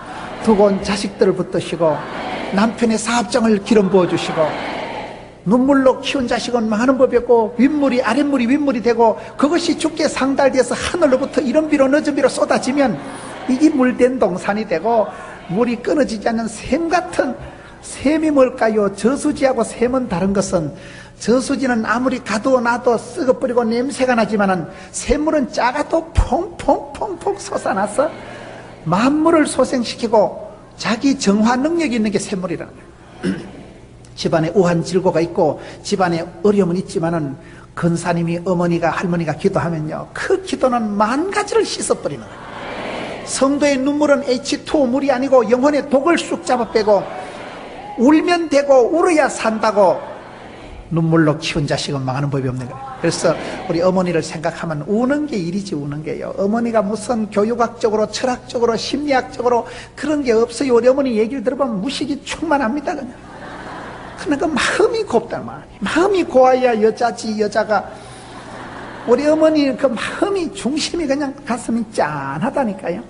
두고 온 자식들을 붙드시고 남편의 사업장을 기름 부어주시고, 눈물로 키운 자식은 많은 법이 없고 윗물이 아랫물이 윗물이 되고, 그것이 주께 상달되어서 하늘로부터 이른 비로 늦은 비로 쏟아지면 이게 물된 동산이 되고, 물이 끊어지지 않는 샘 같은, 샘이 뭘까요? 저수지하고 샘은 다른 것은, 저수지는 아무리 가도 나도 썩어버리고 냄새가 나지만은 샘물은 작아도 퐁퐁퐁퐁 솟아나서 만물을 소생시키고 자기 정화 능력이 있는 게 샘물이라는 거예요. 집안에 우한 질고가 있고 집안에 어려움은 있지만은 근사님이, 어머니가, 할머니가 기도하면요, 그 기도는 만 가지를 씻어버리는 거예요. 성도의 눈물은 H2O 물이 아니고 영혼의 독을 쑥 잡아 빼고, 울면 되고 울어야 산다고 눈물로 키운 자식은 망하는 법이 없는 거예요. 그래서 우리 어머니를 생각하면 우는 게 일이지, 우는 게요. 어머니가 무슨 교육학적으로, 철학적으로, 심리학적으로 그런 게 없어요. 우리 어머니 얘기를 들어보면 무식이 충만합니다. 그냥. 그러니까 마음이 곱다. 마음이 고와야 여자지, 여자가. 우리 어머니 그 마음이, 중심이 그냥 가슴이 짠하다니까요.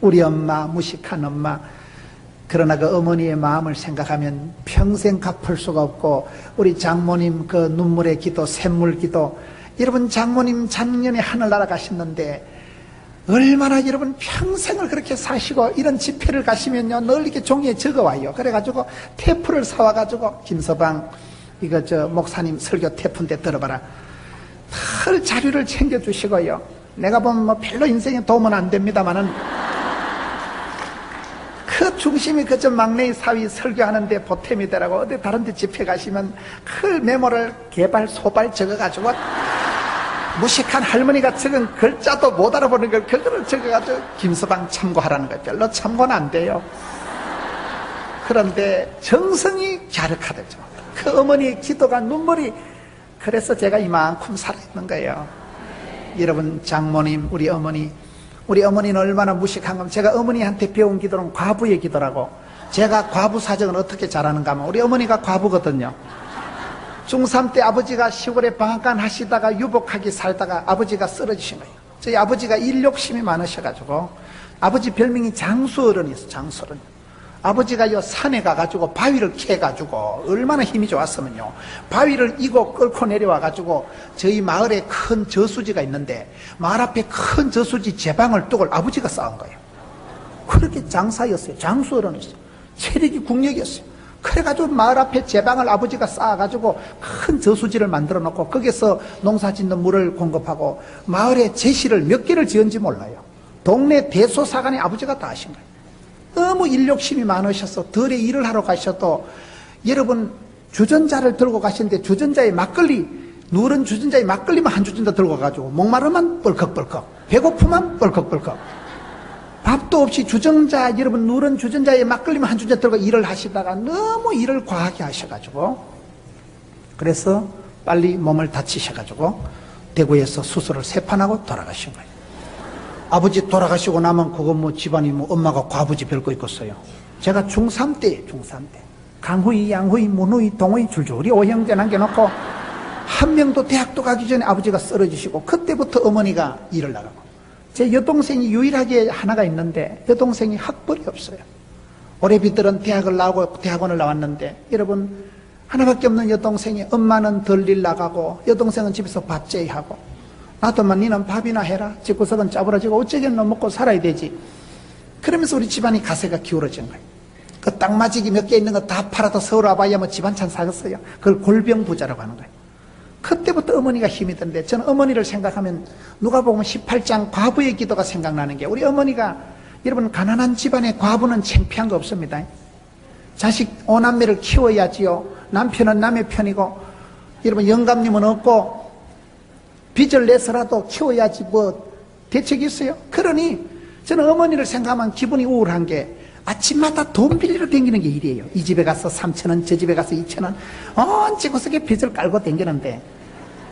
우리 엄마, 무식한 엄마. 그러나 그 어머니의 마음을 생각하면 평생 갚을 수가 없고, 우리 장모님 그 눈물의 기도, 샘물 기도. 여러분 장모님 작년에 하늘 날아가셨는데 얼마나 여러분 평생을 그렇게 사시고, 이런 집회를 가시면요 늘 이렇게 종이에 적어와요. 그래가지고 테프를 사와가지고, 김서방 이거 저 목사님 설교 테프인데 들어봐라, 늘 자료를 챙겨주시고요. 내가 보면 뭐 별로 인생에 도움은 안 됩니다만은 그 중심이 그저 막내의 사위 설교하는데 보탬이 되라고, 어디 다른 데 집회 가시면 그 메모를 개발 소발 적어가지고, 무식한 할머니가 적은 글자도 못 알아보는 걸 그거를 적어가지고 김서방 참고하라는 거예요. 별로 참고는 안 돼요. 그런데 정성이 갸륵하대죠. 그 어머니의 기도가, 눈물이, 그래서 제가 이만큼 살아있는 거예요. 여러분 장모님, 우리 어머니는 얼마나 무식한 겁니까? 제가 어머니한테 배운 기도는 과부의 기도라고. 제가 과부 사정을 어떻게 잘하는가 하면, 우리 어머니가 과부거든요. 중3 때 아버지가 시골에 방앗간 하시다가 유복하게 살다가 아버지가 쓰러지신 거예요. 저희 아버지가 일 욕심이 많으셔가지고, 아버지 별명이 장수어른이었어요. 장수어른. 아버지가 산에 가가지고 바위를 캐가지고, 얼마나 힘이 좋았으면요, 바위를 이고 끌고 내려와가지고 저희 마을에 큰 저수지가 있는데 마을 앞에 큰 저수지 제방을 뚝을 아버지가 쌓은 거예요. 그렇게 장사였어요. 장수어른이었어요. 체력이 국력이었어요. 그래가지고 마을 앞에 제방을 아버지가 쌓아가지고 큰 저수지를 만들어 놓고 거기서 농사 짓는 물을 공급하고, 마을에 제시를 몇 개를 지은지 몰라요. 동네 대소사관에 아버지가 다 하신 거예요. 너무 인력심이 많으셔서 덜에 일을 하러 가셔도, 여러분 주전자를 들고 가시는데 주전자에 막걸리, 누런 주전자에 막걸리만 한 주전자 들고 가가지고 목마르면 뻘컥뻘컥, 배고프면 뻘컥뻘컥. 밥도 없이 주전자, 여러분 누런 주전자에 막걸리만 한 주전 들고 일을 하시다가 너무 일을 과하게 하셔가지고 그래서 빨리 몸을 다치셔가지고 대구에서 수술을 3판 하고 돌아가신 거예요. 아버지 돌아가시고 나면 그거 뭐 집안이 뭐 엄마가 과부지 별거 있겠어요. 제가 중3 때 강후이, 양후이, 문후이, 동후이 줄줄이 5형제 남겨놓고 한 명도 대학도 가기 전에 아버지가 쓰러지시고 그때부터 어머니가 일을 나가고 제 여동생이 유일하게 하나가 있는데 여동생이 학벌이 없어요. 올해비들은 대학을 나오고 대학원을 나왔는데 여러분 하나밖에 없는 여동생이 엄마는 덜일 나가고 여동생은 집에서 밥제이하고 나도만 니는 밥이나 해라. 집구석은 짜부러지고 어쩌겠노 먹고 살아야 되지. 그러면서 우리 집안이 가세가 기울어진 거예요. 그 땅마지기 몇 개 있는 거 다 팔아도 서울 와봐야 뭐 집안찬 사겠어요. 그걸 골병부자라고 하는 거예요. 그때부터 어머니가 힘이 드는데 저는 어머니를 생각하면 누가 보면 18장 과부의 기도가 생각나는 게 우리 어머니가 여러분 가난한 집안의 과부는 창피한 거 없습니다. 자식 5남매를 키워야지요. 남편은 남의 편이고 여러분 영감님은 없고 빚을 내서라도 키워야지 뭐 대책이 있어요. 그러니 저는 어머니를 생각하면 기분이 우울한 게 아침마다 돈 빌리러 다니는 게 일이에요. 이 집에 가서 3,000원, 저 집에 가서 2,000원 언제 구석에 빚을 깔고 다니는데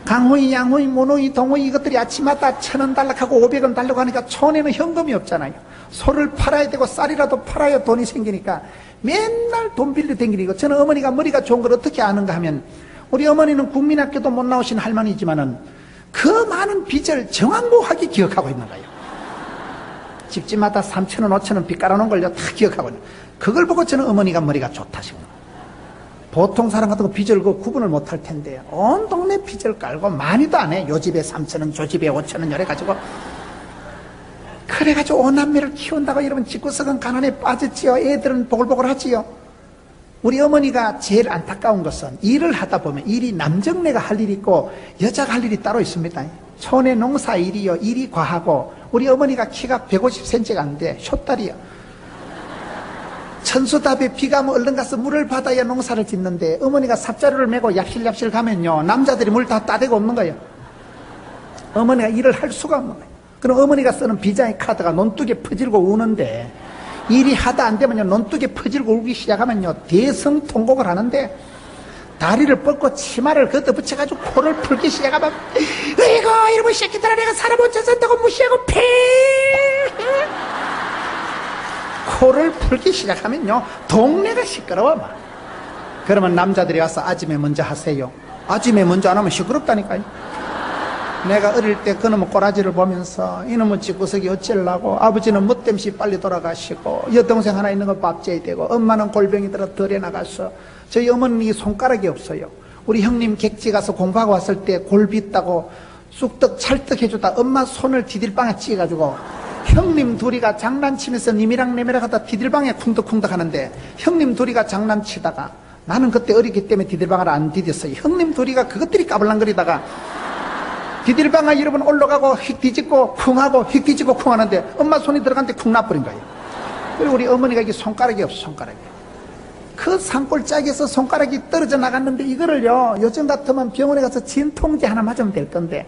강호이, 양호이, 모노이, 동호이 이것들이 아침마다 1,000원 달라고 500원 달라고 하니까 촌에는 현금이 없잖아요. 소를 팔아야 되고 쌀이라도 팔아야 돈이 생기니까 맨날 돈 빌려 다니는 거. 저는 어머니가 머리가 좋은 걸 어떻게 아는가 하면 우리 어머니는 국민학교도 못 나오신 할머니지만은 그 많은 빚을 정확하게 기억하고 있는 거예요. 집집마다 3,000원, 5,000원 빚 깔아놓은 걸 다 기억하고 있는 거예요. 그걸 보고 저는 어머니가 머리가 좋다신 거예요. 보통 사람 같은 거 빚을 그 구분을 못 할 텐데 온 동네 빚을 깔고 많이도 안 해. 요 집에 3,000원, 저 집에 5,000원 이래가지고 그래가지고 5남매를 키운다고 여러분 집구석은 가난에 빠졌지요. 애들은 보글보글하지요. 우리 어머니가 제일 안타까운 것은 일을 하다 보면 일이 남정네가 할 일이 있고 여자가 할 일이 따로 있습니다. 촌의 농사 일이요. 일이 과하고 우리 어머니가 키가 150cm가 안 돼. 숏다리요. 천수답에 비가 뭐 얼른 가서 물을 받아야 농사를 짓는데 어머니가 삽자루를 메고 얍실얍실 가면요. 남자들이 물 다 따대고 없는 거예요. 어머니가 일을 할 수가 없는 거예요. 그럼 어머니가 쓰는 비자의 카드가 논둑에 퍼질고 우는데 일이 하다 안 되면요. 논둑에 퍼질고 울기 시작하면요. 대성통곡을 하는데 다리를 뻗고 치마를 걷어붙여가지고 코를 풀기 시작하면 어이구 이러면 새끼들아 내가 사람 못 찾았다고 무시하고 폐 코를 풀기 시작하면요. 동네가 시끄러워 막. 그러면 남자들이 와서 아침에 먼저 하세요. 아침에 먼저 안 하면 시끄럽다니까요. 내가 어릴 때 그놈의 꼬라지를 보면서 이놈의 집구석이 어쩌려고 아버지는 멋땜시 빨리 돌아가시고 여동생 하나 있는 거 밥제이 되고 엄마는 골병이 들어 덜에 나가서 저희 어머니 손가락이 없어요. 우리 형님 객지 가서 공부하고 왔을 때 골비 있다고 쑥떡 찰떡 해주다 엄마 손을 디딜방에 찌가지고 형님 둘이가 장난치면서 님이랑 내매랑 하다 디딜방에 쿵덕쿵덕 하는데 형님 둘이가 장난치다가 나는 그때 어리기 때문에 디딜방을 안 디뎠어요. 형님 둘이가 그것들이 까불랑거리다가 디딜방아 여러분 올라가고 휙 뒤집고 쿵하고 휙 뒤집고 쿵 하는데 엄마 손이 들어갔는데 쿵 나버린 거예요. 그리고 우리 어머니가 이게 손가락이 없어. 손가락이 그 산골짜기에서 손가락이 떨어져 나갔는데 이거를요 요즘 같으면 병원에 가서 진통제 하나 맞으면 될 건데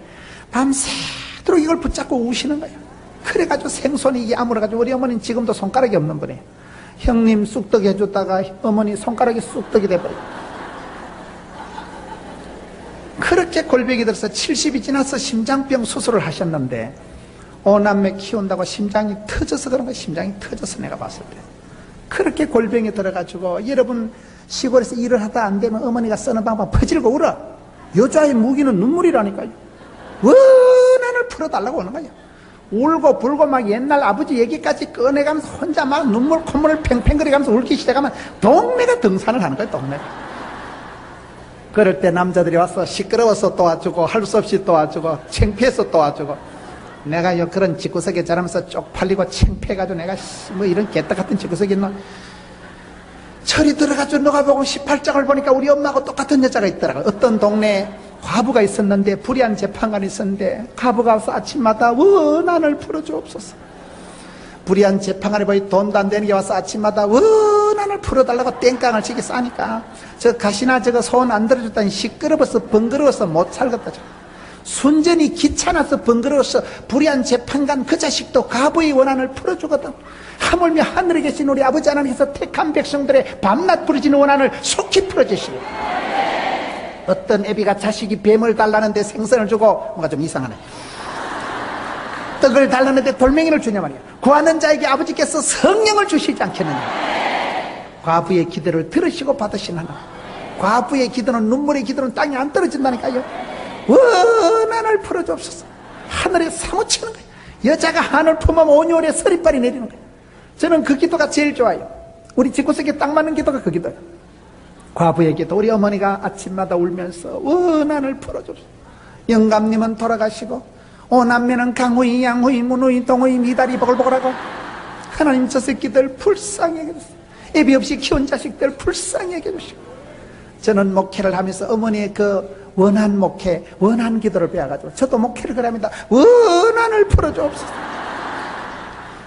밤새도록 이걸 붙잡고 우시는 거예요. 그래가지고 생손이 이게 아물어가지고 우리 어머니는 지금도 손가락이 없는 분이에요. 형님 쑥떡 해줬다가 어머니 손가락이 쑥떡이 돼버려요. 그렇게 골병이 들어서 70이 지나서 심장병 수술을 하셨는데 5남매 키운다고 심장이 터져서 그런 거예요. 심장이 터져서 내가 봤을 때 그렇게 골병이 들어가지고 여러분 시골에서 일을 하다 안 되면 어머니가 쓰는 방법 퍼질고 울어. 여자의 무기는 눈물이라니까요. 원한을 풀어달라고 하는 거예요. 울고 불고 막 옛날 아버지 얘기까지 꺼내가면서 혼자 막 눈물 콧물을 팽팽거리면서 울기 시작하면 동네가 등산을 하는 거예요. 동네가. 그럴 때 남자들이 와서 시끄러워서 도와주고 할 수 없이 도와주고 창피해서 도와주고 내가 그런 집구석에 자라면서 쪽팔리고 창피해가지고 내가 뭐 이런 개떡 같은 집구석에 있나 철이 들어가지고 너가 보고 18장을 보니까 우리 엄마하고 똑같은 여자가 있더라고요. 어떤 동네에 과부가 있었는데 불의한 재판관이 있었는데 과부가 와서 아침마다 원한을 풀어주옵소서. 불의한 재판관이 보이 돈도 안 되는 게 와서 아침마다 원한을 풀어달라고 땡깡을 치게 싸니까 저 가시나 저거 소원 안 들어줬다니 시끄러워서 번거로워서 못 살겠다. 순전히 귀찮아서 번거로워서 불의한 재판관 그 자식도 과부의 원한을 풀어주거든. 하물며 하늘에 계신 우리 아버지 하나님께서 택한 백성들의 밤낮 부르짖는 원한을 속히 풀어주시오. 어떤 애비가 자식이 뱀을 달라는데 생선을 주고, 뭔가 좀 이상하네. 떡을 달라는데 돌멩이를 주냐 말이야. 구하는 자에게 아버지께서 성령을 주시지 않겠느냐. 과부의 기도를 들으시고 받으신 하나님. 과부의 기도는, 눈물의 기도는 땅에 안 떨어진다니까요. 원한을 풀어주옵소서. 하늘에 사무치는 거예요. 여자가 한을 품으면 온유월에 서리빨이 내리는 거예요. 저는 그 기도가 제일 좋아요. 우리 집구석에 딱 맞는 기도가 그 기도예요. 과부의 기도. 우리 어머니가 아침마다 울면서 원한을 풀어주옵소서. 영감님은 돌아가시고 오남매는 강후이, 양후이, 문후이, 동후이, 미다리 보글보글하고, 하나님 저 새끼들 불쌍히 여겨주세요. 애비 없이 키운 자식들 불쌍히 여겨주시고. 저는 목회를 하면서 어머니의 그 원한 목회, 원한 기도를 배워가지고 저도 목회를 그럽니다. 원한을 풀어주옵소서.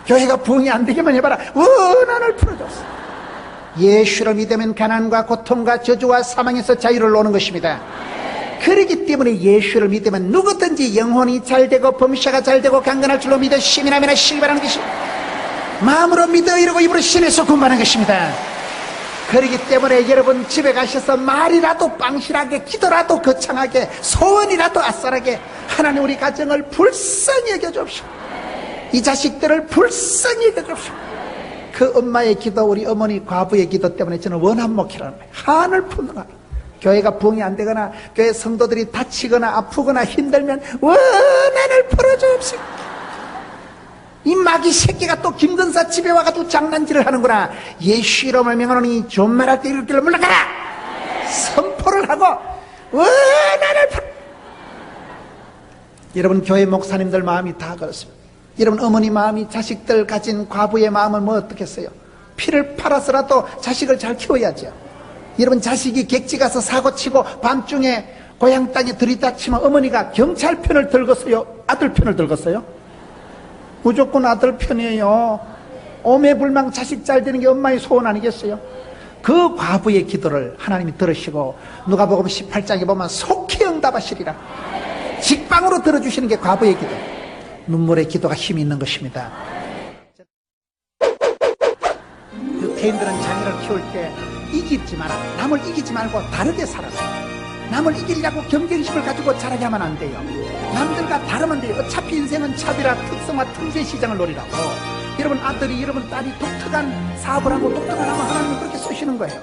교회가 부흥이 안 되게만 해봐라. 원한을 풀어주옵소서. 예수를 믿으면 가난과 고통과 저주와 사망에서 자유를 노는 것입니다. 그렇기 때문에 예수를 믿으면 누구든지 영혼이 잘되고 범사가 잘되고 강건할 줄로 믿어 시민하면 하시기 바라는 것입니다. 마음으로 믿어 이러고 입으로 신에서 군바하는 것입니다. 그렇기 때문에 여러분 집에 가셔서 말이라도 빵실하게, 기도라도 거창하게, 소원이라도 아싸하게 하나님 우리 가정을 불쌍히 여겨주옵시오. 이 자식들을 불쌍히 여겨주옵시오. 그 엄마의 기도, 우리 어머니 과부의 기도 때문에 저는 원한 목회라는 거예요. 한을 푸는 하나. 교회가 부흥이 안 되거나 교회 성도들이 다치거나 아프거나 힘들면 원한을 풀어주옵시오. 이 마귀 새끼가 또 김근사 집에 와가지고 장난질을 하는구나. 예수 이름을 명하노니 존말할 때 이럴 길로 물러가라. 선포를 하고 원한을 풀어. 여러분 교회 목사님들 마음이 다 그렇습니다. 여러분 어머니 마음이, 자식들 가진 과부의 마음은 뭐 어떻겠어요? 피를 팔아서라도 자식을 잘 키워야죠. 여러분 자식이 객지 가서 사고치고 밤중에 고향 땅에 들이닥치면 어머니가 경찰 편을 들겠어요? 아들 편을 들겠어요? 무조건 아들 편이에요. 오매불망 자식 잘 되는 게 엄마의 소원 아니겠어요? 그 과부의 기도를 하나님이 들으시고 누가복음 18장에 보면 속히 응답하시리라. 직방으로 들어주시는 게 과부의 기도. 눈물의 기도가 힘이 있는 것입니다. 유태인들은 자녀를 키울 때 이기지 마라. 남을 이기지 말고 다르게 살아라. 남을 이기려고 경쟁심을 가지고 자라게 하면 안 돼요. 남들과 다르면 돼요. 어차피 인생은 차별화, 특성화, 틈새 시장을 노리라고. 여러분 아들이, 여러분 딸이 독특한 사업을 하고 독특한 하면 하나님은 그렇게 쓰시는 거예요.